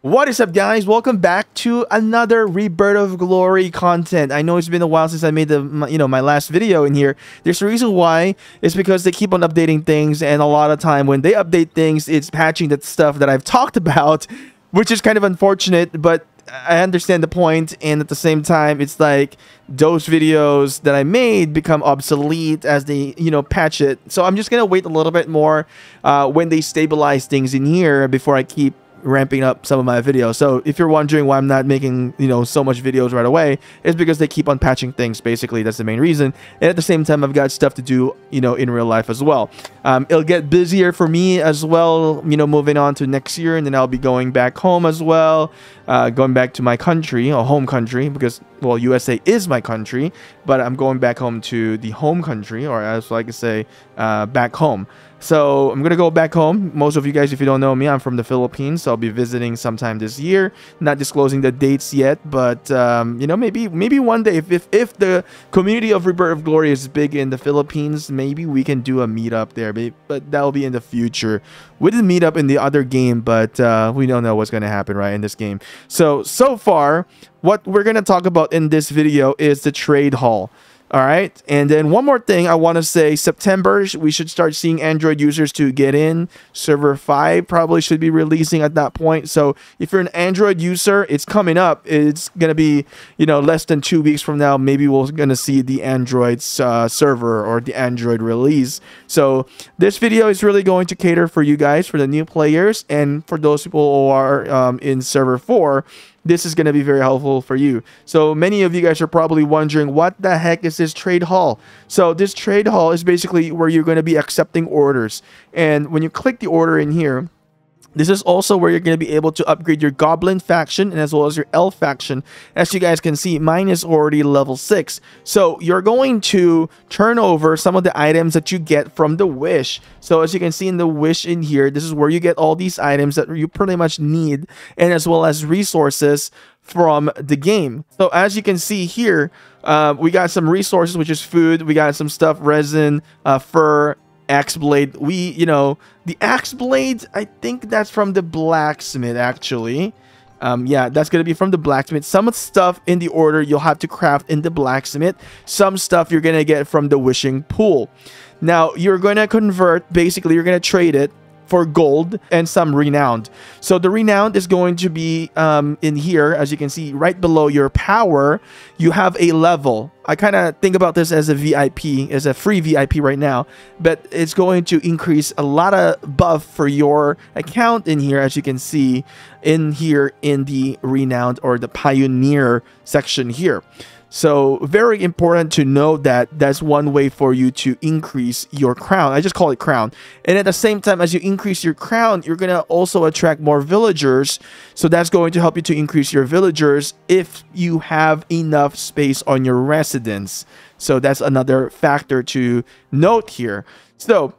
What is up, guys? Welcome back to another Rebirth of Glory content. I know it's been a while since I made my last video in here. There's a reason why. It's because they keep on updating things, and a lot of time when they update things, it's patching that stuff that I've talked about, which is kind of unfortunate, but I understand the point. And at the same time, it's like those videos that I made become obsolete as they patch it. So I'm just gonna wait a little bit more when they stabilize things in here before I keep ramping up some of my videos. So if you're wondering why I'm not making so much videos right away, it's because they keep on patching things. Basically, that's the main reason. And at the same time, I've got stuff to do in real life as well. It'll get busier for me as well, moving on to next year, and then I'll be going back home as well, going back to my country, or home country, because well, USA is my country, but I'm going back home to the home country, or as I like to say, back home. So I'm gonna go back home. Most of you guys, if you don't know me, I'm from the Philippines, so I'll be visiting sometime this year. Not disclosing the dates yet, but maybe one day, if the community of Rebirth of Glory is big in the Philippines, maybe we can do a meetup there. But that'll be in the future. We didn't meet up in the other game, but we don't know what's gonna happen right in this game. So far, what we're gonna talk about in this video is the trade hall. All right, and then one more thing I want to say, September, we should start seeing Android users to get in. Server 5 probably should be releasing at that point. So if you're an Android user, it's coming up. It's going to be, less than 2 weeks from now. Maybe we're going to see the Android server or the Android release. So this video is really going to cater for you guys, for the new players, and for those people who are in Server 4. This is going to be very helpful for you. So many of you guys are probably wondering, what the heck is this trade hall? So this trade hall is basically where you're going to be accepting orders. And when you click the order in here, this is also where you're going to be able to upgrade your Goblin faction and as well as your Elf faction. As you guys can see, mine is already level 6. So you're going to turn over some of the items that you get from the Wish. So as you can see in the Wish in here, this is where you get all these items that you pretty much need, and as well as resources from the game. So as you can see here, we got some resources, which is food. We got some stuff, resin, fur, axe blade. The axe blade, I think that's from the blacksmith actually. Yeah, that's gonna be from the blacksmith. Some stuff in the order you'll have to craft in the blacksmith. Some stuff you're gonna get from the wishing pool. Now you're gonna convert, basically you're gonna trade it for gold and some renowned. So the renowned is going to be in here. As you can see right below your power, you have a level. I kind of think about this as a VIP, as a free VIP right now, but it's going to increase a lot of buff for your account in here, as you can see in here in the renowned or the pioneer section here. So very important to know that that's one way for you to increase your crown. I just call it crown. And at the same time, as you increase your crown, you're going to also attract more villagers. So that's going to help you to increase your villagers if you have enough space on your residence. So that's another factor to note here. So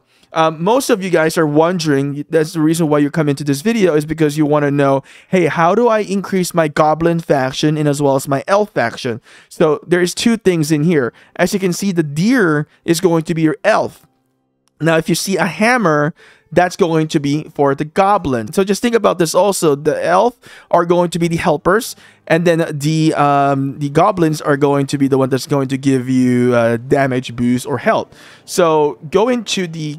most of you guys are wondering, that's the reason why you're coming to this video, is because you want to know, hey, how do I increase my Goblin faction and as well as my Elf faction? So there's two things in here. As you can see, the deer is going to be your Elf. Now, if you see a hammer, that's going to be for the Goblin. So just think about this also. The Elf are going to be the helpers, and then the Goblins are going to be the one that's going to give you damage boost or health. So go into the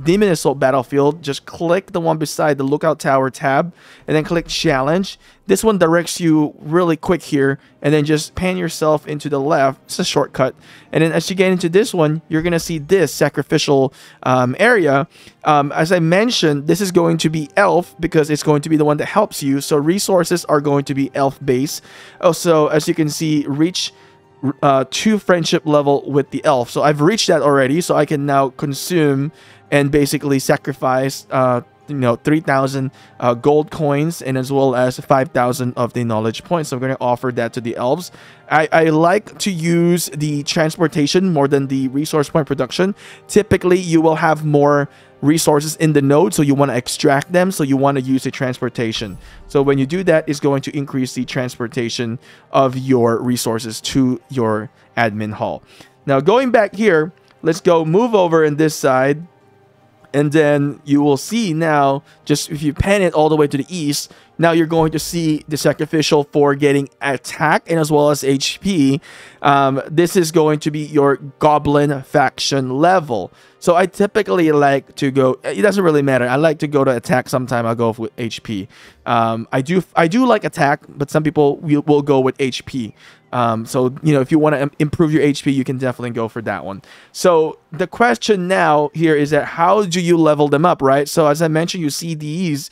Demon Assault battlefield, just click the one beside the Lookout Tower tab, and then click Challenge. This one directs you really quick here, and then just pan yourself into the left. It's a shortcut. And then as you get into this one, you're going to see this sacrificial area. As I mentioned, this is going to be Elf because it's going to be the one that helps you. So resources are going to be Elf base. Also, as you can see, reach 2 friendship level with the Elf. So I've reached that already, so I can now consume and basically sacrifice 3,000 gold coins and as well as 5,000 of the knowledge points. So I'm going to offer that to the elves. I like to use the transportation more than the resource point production. Typically, you will have more resources in the node, so you want to extract them, so you want to use the transportation. So when you do that, it's going to increase the transportation of your resources to your admin hall. Now going back here, let's go move over in this side. And then you will see now, just if you pan it all the way to the east, Now you're going to see the sacrificial for getting attack and as well as HP. This is going to be your Goblin faction level. So I typically like to go, it doesn't really matter. I like to go to attack. Sometime I'll go with HP. I do like attack, but some people will go with HP. So, you know, if you want to improve your HP, you can definitely go for that one. So the question now here is that how do you level them up, right? So as I mentioned, you see these,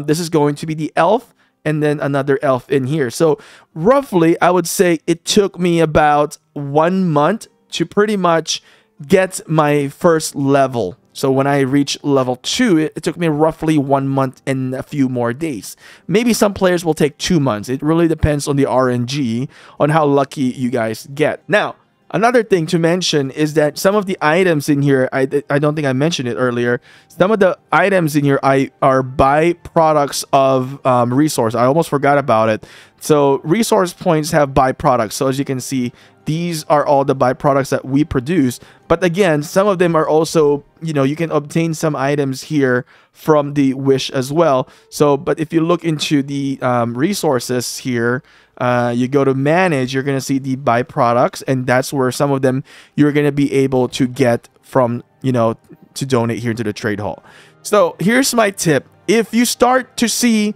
this is going to be the elf and then another elf in here. So roughly, I would say it took me about 1 month to pretty much get my first level. So when I reached level 2, it took me roughly 1 month and a few more days. Maybe some players will take 2 months. It really depends on the RNG, on how lucky you guys get. Now, another thing to mention is that some of the items in here, I don't think I mentioned it earlier, some of the items in here are byproducts of resource. I almost forgot about it. So resource points have byproducts. So as you can see, these are all the byproducts that we produce. But again, some of them are also, you know, you can obtain some items here from the wish as well. So, but if you look into the resources here, you go to manage, you're going to see the byproducts, and that's where some of them you're going to be able to get from, you know, to donate here to the trade hall. So here's my tip. If you start to see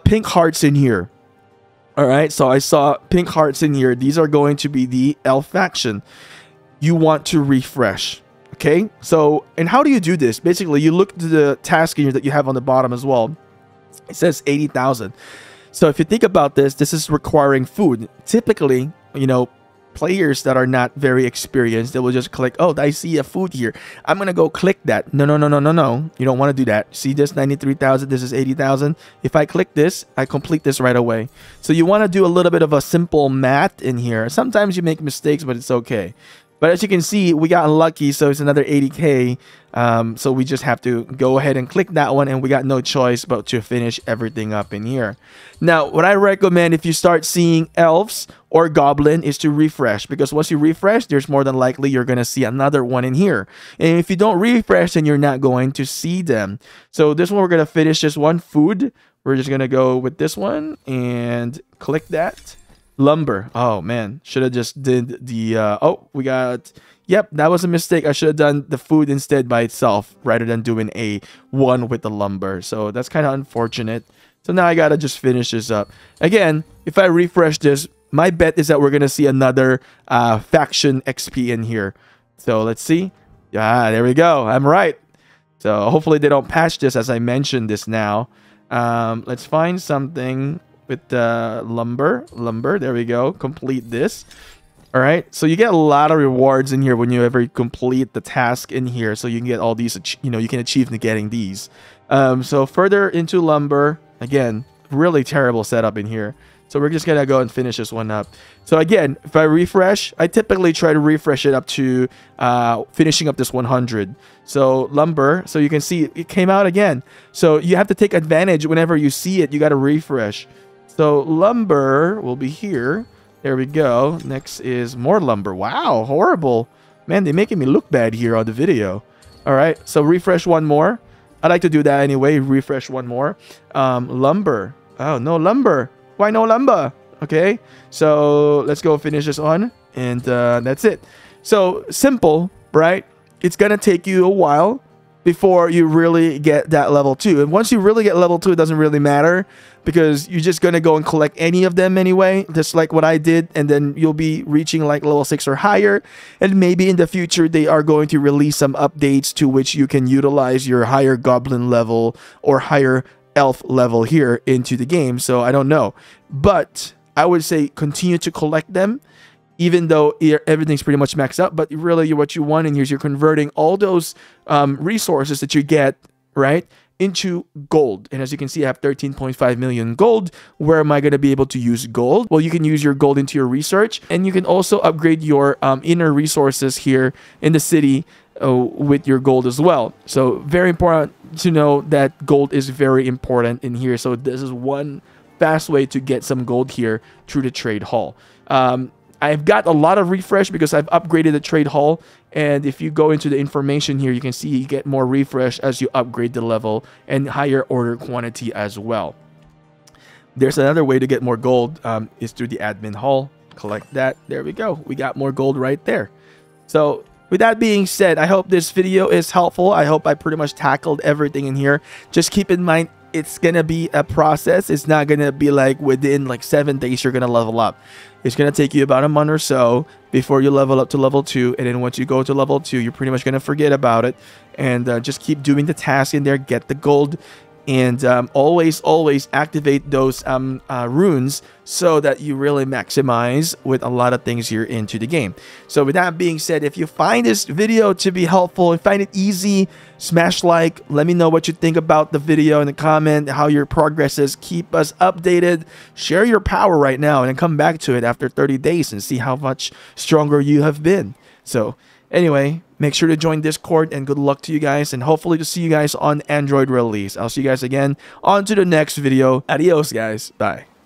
pink hearts in here, all right, so I saw pink hearts in here. These are going to be the elf faction. You want to refresh, okay? So, and how do you do this? Basically, you look to the task here that you have on the bottom as well. It says 80,000. So if you think about this, this is requiring food. Typically, you know, players that are not very experienced, they will just click, oh, I see a food here, I'm gonna go click that. No, you don't want to do that. See this 93,000, this is 80,000. If I click this, I complete this right away. So you want to do a little bit of a simple math in here. Sometimes you make mistakes, but it's okay. But as you can see, we got unlucky, so it's another 80k. So we just have to go ahead and click that one, and we got no choice but to finish everything up in here. Now, what I recommend if you start seeing elves or goblin is to refresh, because once you refresh, there's more than likely you're going to see another one in here. And if you don't refresh, then you're not going to see them. So this one, we're going to finish just one food. We're just going to go with this one and click that. Lumber. Oh man, should have just did the oh, we got, yep, that was a mistake. I should have done the food instead by itself rather than doing a one with the lumber. So that's kind of unfortunate. So now I gotta just finish this up again. If I refresh this, my bet is that we're gonna see another faction XP in here. So let's see. Yeah, there we go. I'm right. So hopefully they don't patch this as I mentioned this now. Let's find something with the lumber, there we go. Complete this. All right, so you get a lot of rewards in here when you ever complete the task in here. So you can get all these, you know, you can achieve getting these. So further into lumber, again, really terrible setup in here. So we're just gonna go and finish this one up. So again, if I refresh, I typically try to refresh it up to finishing up this 100. So lumber, so you can see it came out again. So you have to take advantage whenever you see it. You got to refresh. So lumber will be here. There we go. Next is more lumber. Wow, horrible. Man, they're making me look bad here on the video. All right, so refresh one more. I like to do that anyway. Refresh one more. Lumber. Oh, no lumber. Why no lumber? Okay, so let's go finish this on. And that's it. So simple, right? It's going to take you a while before you really get that level 2. And once you really get level 2, it doesn't really matter, because you're just going to go and collect any of them anyway, just like what I did, and then you'll be reaching like level 6 or higher. And maybe in the future they are going to release some updates to which you can utilize your higher goblin level or higher elf level here into the game. So I don't know, but I would say continue to collect them, even though everything's pretty much maxed out. But really what you want in here is you're converting all those resources that you get, right, into gold. And as you can see, I have 13.5 million gold. Where am I going to be able to use gold? Well, you can use your gold into your research, and you can also upgrade your inner resources here in the city with your gold as well. So very important to know that gold is very important in here. So this is one fast way to get some gold here through the trade hall. I've got a lot of refresh because I've upgraded the trade hall. And if you go into the information here, you can see you get more refresh as you upgrade the level and higher order quantity as well. There's another way to get more gold, is through the admin hall. Collect that. There we go. We got more gold right there. So with that being said, I hope this video is helpful. I hope I pretty much tackled everything in here. Just keep in mind, it's gonna be a process. It's not gonna be like within like 7 days you're gonna level up. It's gonna take you about a month or so before you level up to level 2, and then once you go to level 2, you're pretty much gonna forget about it, and just keep doing the task in there, get the gold, and always activate those runes so that you really maximize with a lot of things here into the game. So with that being said, if you find this video to be helpful and find it easy, smash like. Let me know what you think about the video in the comment, how your progress is. Keep us updated. Share your power right now and then come back to it after 30 days and see how much stronger you have been. So anyway, make sure to join Discord, and good luck to you guys, and hopefully to see you guys on Android release. I'll see you guys again on to the next video. Adios, guys. Bye.